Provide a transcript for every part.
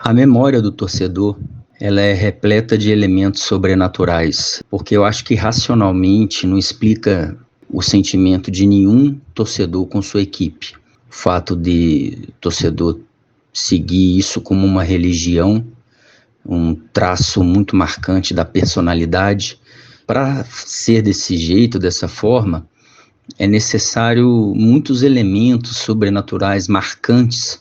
A memória do torcedor, ela é repleta de elementos sobrenaturais, porque eu acho que racionalmente não explica o sentimento de nenhum torcedor com sua equipe. O fato de torcedor seguir isso como uma religião, um traço muito marcante da personalidade. Para ser desse jeito, dessa forma, é necessário muitos elementos sobrenaturais marcantes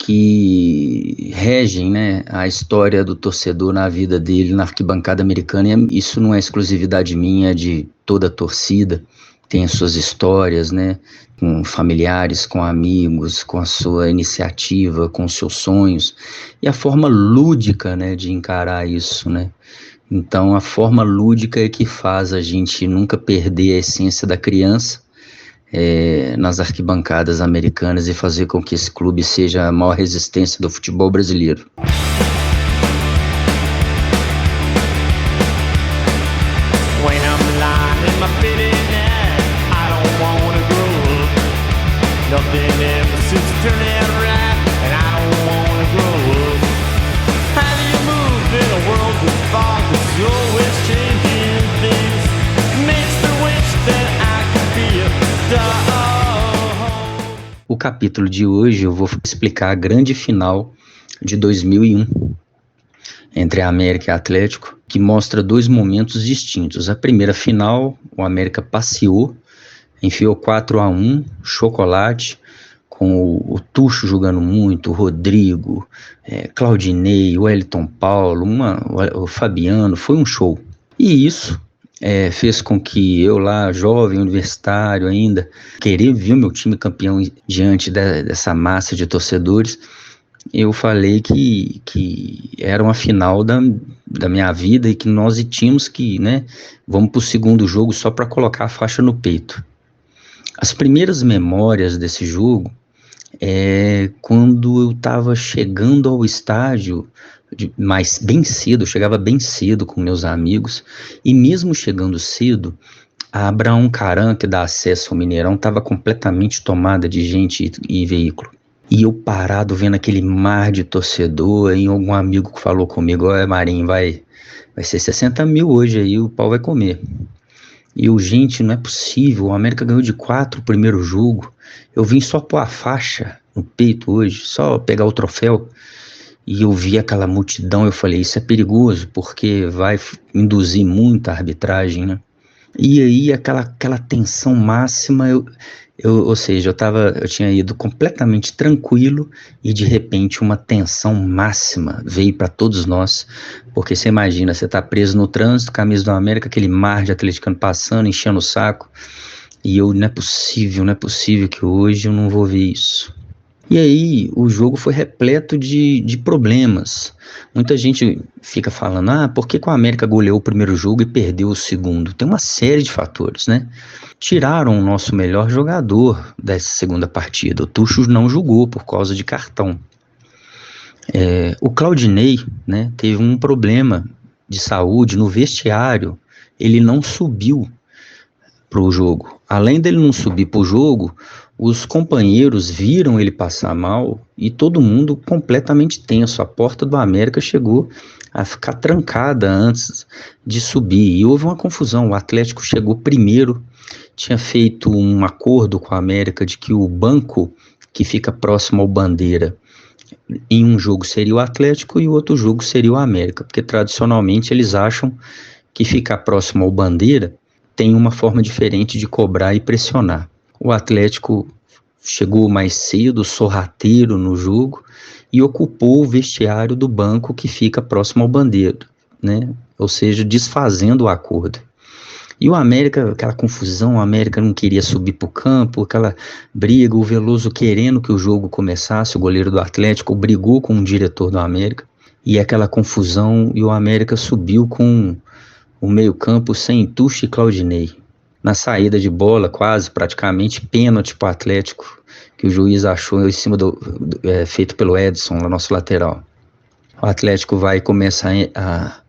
que regem, né, a história do torcedor na vida dele na arquibancada americana. E isso não é exclusividade minha, é de toda a torcida. Tem as suas histórias, né, com familiares, com amigos, com a sua iniciativa, com os seus sonhos e a forma lúdica, né, de encarar isso, né. Então a forma lúdica é que faz a gente nunca perder a essência da criança nas arquibancadas americanas e fazer com que esse clube seja a maior resistência do futebol brasileiro. O capítulo de hoje eu vou explicar a grande final de 2001 entre a América e o Atlético, que mostra dois momentos distintos. A primeira final, o América passeou, enfiou 4-1, chocolate, com o Tucho jogando muito, o Rodrigo, Claudinei, o Wellington Paulo, o Fabiano, foi um show. E isso fez com que eu lá, jovem, universitário ainda, querer ver o meu time campeão diante dessa massa de torcedores. Eu falei que era uma final da minha vida e que nós tínhamos que, né, vamos para o segundo jogo só para colocar a faixa no peito. As primeiras memórias desse jogo quando eu estava chegando ao estádio, mas bem cedo, eu chegava bem cedo com meus amigos, e mesmo chegando cedo, a Abraão Caran, que dá acesso ao Mineirão, estava completamente tomada de gente e veículo. E eu parado vendo aquele mar de torcedor, e algum amigo que falou comigo: olha, Marinho, vai ser 60 mil hoje aí, o pau vai comer. E eu, gente, não é possível, o América ganhou de 4 o primeiro jogo, eu vim só pôr a faixa no peito hoje, só pegar o troféu. E eu vi aquela multidão, eu falei, isso é perigoso, porque vai induzir muito a arbitragem, né? E aí aquela tensão máxima, ou seja, eu tinha ido completamente tranquilo e de repente uma tensão máxima veio para todos nós, porque você imagina, você tá preso no trânsito, camisa do América, aquele mar de atleticano passando, enchendo o saco, e eu, não é possível que hoje eu não vou ver isso. E aí o jogo foi repleto de problemas. Muita gente fica falando, por que o América goleou o primeiro jogo e perdeu o segundo? Tem uma série de fatores, né? Tiraram o nosso melhor jogador dessa segunda partida. O Tucho não jogou por causa de cartão. O Claudinei, né, teve um problema de saúde no vestiário. Ele não subiu para o jogo. Além dele não subir para o jogo, os companheiros viram ele passar mal e todo mundo completamente tenso. A porta do América chegou a ficar trancada antes de subir e houve uma confusão. O Atlético chegou primeiro, tinha feito um acordo com a América de que o banco que fica próximo ao Bandeira, em um jogo seria o Atlético e o outro jogo seria o América, porque tradicionalmente eles acham que ficar próximo ao Bandeira tem uma forma diferente de cobrar e pressionar. O Atlético chegou mais cedo, sorrateiro no jogo, e ocupou o vestiário do banco que fica próximo ao Bandeira, né? Ou seja, desfazendo o acordo. E o América, aquela confusão, o América não queria subir para o campo, aquela briga, o Veloso querendo que o jogo começasse, o goleiro do Atlético brigou com o diretor do América, e aquela confusão, e o América subiu com o meio-campo sem Tucho e Claudinei. Na saída de bola, quase, praticamente, pênalti para o Atlético, que o juiz achou em cima feito pelo Edson, no nosso lateral. O Atlético vai começar a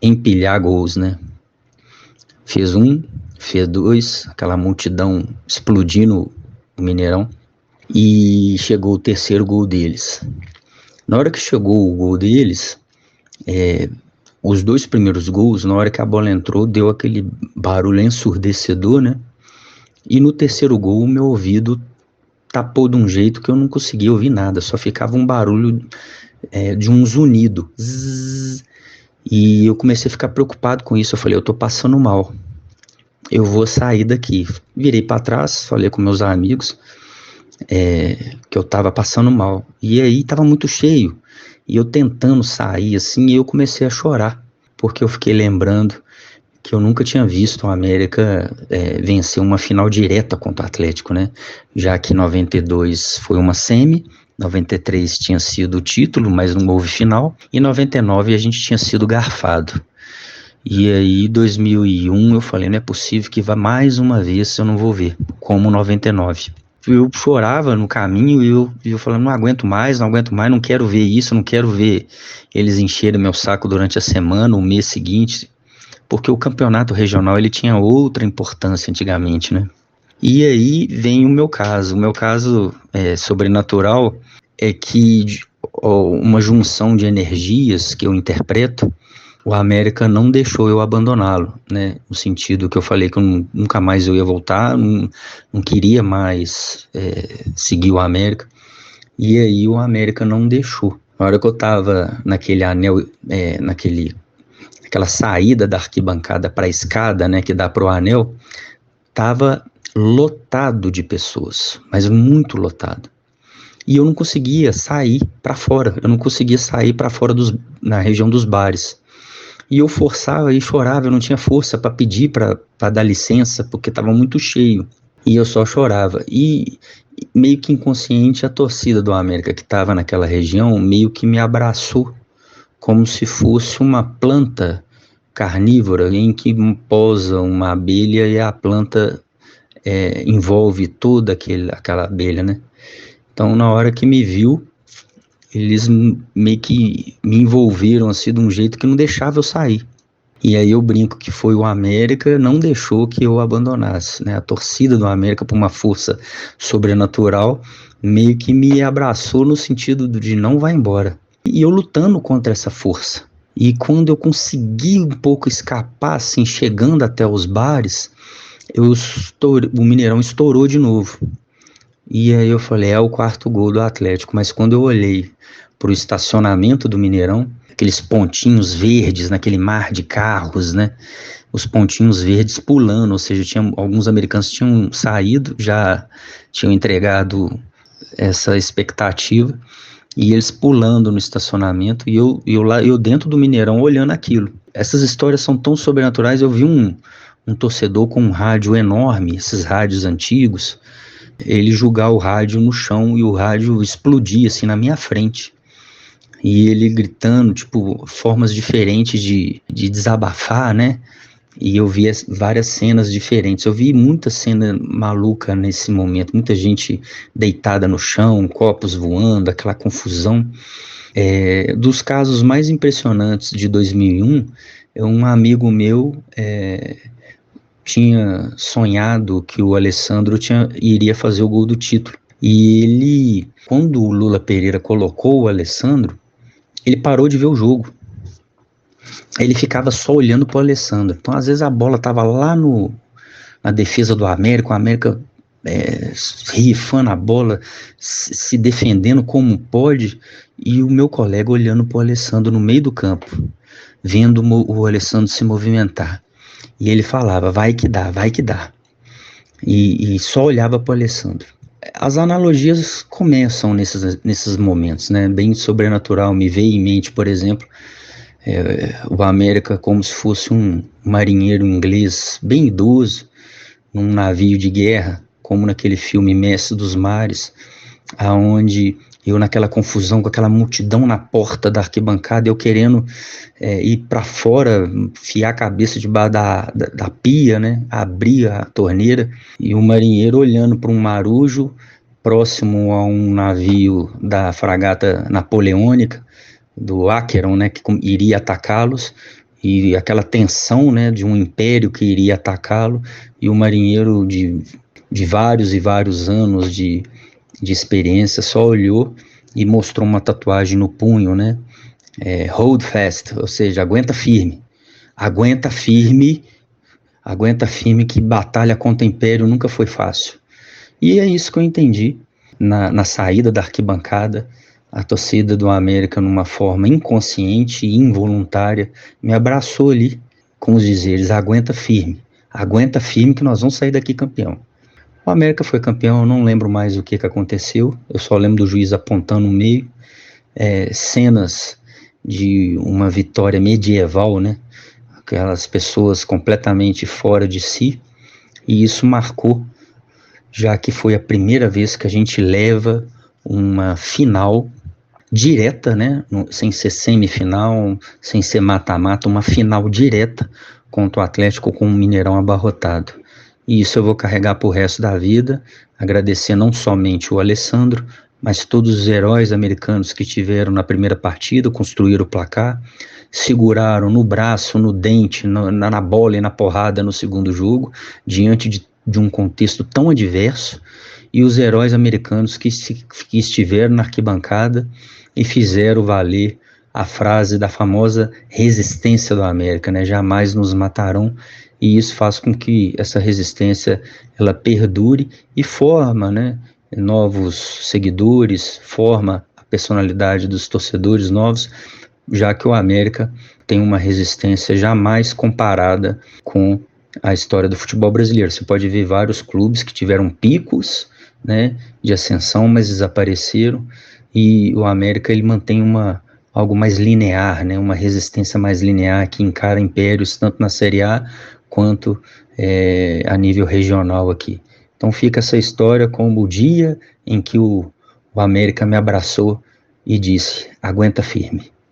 empilhar gols, né? Fez um, fez dois, aquela multidão explodindo o Mineirão, e chegou o terceiro gol deles. Na hora que chegou o gol deles, os 2 primeiros gols, na hora que a bola entrou, deu aquele barulho ensurdecedor, né? E no terceiro gol, o meu ouvido tapou de um jeito que eu não conseguia ouvir nada, só ficava um barulho de um zunido. Zzz, e eu comecei a ficar preocupado com isso. Eu falei, eu tô passando mal, eu vou sair daqui. Virei para trás, falei com meus amigos que eu tava passando mal. E aí tava muito cheio. E eu tentando sair assim, e eu comecei a chorar, porque eu fiquei lembrando que eu nunca tinha visto o América vencer uma final direta contra o Atlético, né? Já que 92 foi uma semi, 93 tinha sido o título, mas não houve final, e 99 a gente tinha sido garfado. E aí, 2001, eu falei, não é possível que vá mais uma vez eu não vou ver, como 99. Eu chorava no caminho e eu falando, não aguento mais, não quero ver isso, não quero ver eles encherem meu saco durante a semana, o mês seguinte, porque o campeonato regional ele tinha outra importância antigamente, né? E aí vem o meu caso sobrenatural é que uma junção de energias que eu interpreto, o América não deixou eu abandoná-lo, né? No sentido que eu falei que nunca mais eu ia voltar, não queria mais seguir o América, e aí o América não deixou. Na hora que eu tava naquele anel, aquela saída da arquibancada para a escada, né, que dá para o anel, tava lotado de pessoas, mas muito lotado. E eu não conseguia sair para fora, eu não conseguia sair para fora na região dos bares. E eu forçava e chorava, eu não tinha força para pedir para dar licença, porque estava muito cheio. E eu só chorava. E meio que inconsciente, a torcida do América que estava naquela região meio que me abraçou, como se fosse uma planta carnívora em que pousa uma abelha e a planta envolve toda aquela abelha, né? Então, na hora que me viu, eles meio que me envolveram assim de um jeito que não deixava eu sair. E aí eu brinco que foi o América, não deixou que eu abandonasse, né? A torcida do América, por uma força sobrenatural, meio que me abraçou no sentido de não vai embora. E eu lutando contra essa força. E quando eu consegui um pouco escapar, assim, chegando até os bares, o Mineirão estourou de novo. E aí eu falei, é o quarto gol do Atlético. Mas quando eu olhei pro estacionamento do Mineirão, aqueles pontinhos verdes naquele mar de carros, né? Os pontinhos verdes pulando, ou seja, alguns americanos tinham saído, já tinham entregado essa expectativa, e eles pulando no estacionamento, e eu dentro do Mineirão olhando aquilo. Essas histórias são tão sobrenaturais. Eu vi um torcedor com um rádio enorme, esses rádios antigos, ele jogar o rádio no chão e o rádio explodir assim na minha frente. E ele gritando, tipo, formas diferentes de desabafar, né? E eu vi várias cenas diferentes. Eu vi muita cena maluca nesse momento, muita gente deitada no chão, copos voando, aquela confusão. Dos casos mais impressionantes de 2001, um amigo meu tinha sonhado que o Alessandro iria fazer o gol do título. E ele, quando o Lula Pereira colocou o Alessandro, ele parou de ver o jogo. Ele ficava só olhando para o Alessandro. Então, às vezes, a bola estava lá na defesa do América, o América rifando a bola, se defendendo como pode, e o meu colega olhando para o Alessandro no meio do campo, vendo o Alessandro se movimentar. E ele falava, vai que dá, vai que dá. E só olhava para o Alessandro. As analogias começam nesses momentos, né? Bem sobrenatural. Me veio em mente, por exemplo, o América como se fosse um marinheiro inglês bem idoso, num navio de guerra, como naquele filme Mestre dos Mares, aonde eu naquela confusão, com aquela multidão na porta da arquibancada, eu querendo ir para fora, enfiar a cabeça debaixo da pia, né? Abrir a torneira, e o marinheiro olhando para um marujo próximo a um navio da fragata napoleônica, do Acheron, né? Que iria atacá-los, e aquela tensão, né? De um império que iria atacá-lo, e o marinheiro de vários e vários anos de experiência só olhou e mostrou uma tatuagem no punho, né? Hold fast, ou seja, aguenta firme, aguenta firme que batalha contra o Império nunca foi fácil. E é isso que eu entendi na saída da arquibancada. A torcida do América, numa forma inconsciente e involuntária, me abraçou ali com os dizeres: aguenta firme que nós vamos sair daqui campeão. O América foi campeão, eu não lembro mais o que aconteceu, eu só lembro do juiz apontando no meio, cenas de uma vitória medieval, né? Aquelas pessoas completamente fora de si, e isso marcou, já que foi a primeira vez que a gente leva uma final direta, né? Sem ser semifinal, sem ser mata-mata, uma final direta contra o Atlético com o Mineirão abarrotado. E isso eu vou carregar pro resto da vida, agradecer não somente o Alessandro, mas todos os heróis americanos que tiveram na primeira partida, construíram o placar, seguraram no braço, no dente, na bola e na porrada no segundo jogo, diante de um contexto tão adverso, e os heróis americanos que estiveram na arquibancada e fizeram valer a frase da famosa resistência do América, né? Jamais nos matarão. E isso faz com que essa resistência ela perdure e forma, né, novos seguidores, forma a personalidade dos torcedores novos, já que o América tem uma resistência jamais comparada com a história do futebol brasileiro. Você pode ver vários clubes que tiveram picos, né, de ascensão, mas desapareceram, e o América ele mantém algo mais linear, né, uma resistência mais linear que encara impérios tanto na Série A quanto a nível regional aqui. Então fica essa história como o dia em que o América me abraçou e disse: aguenta firme.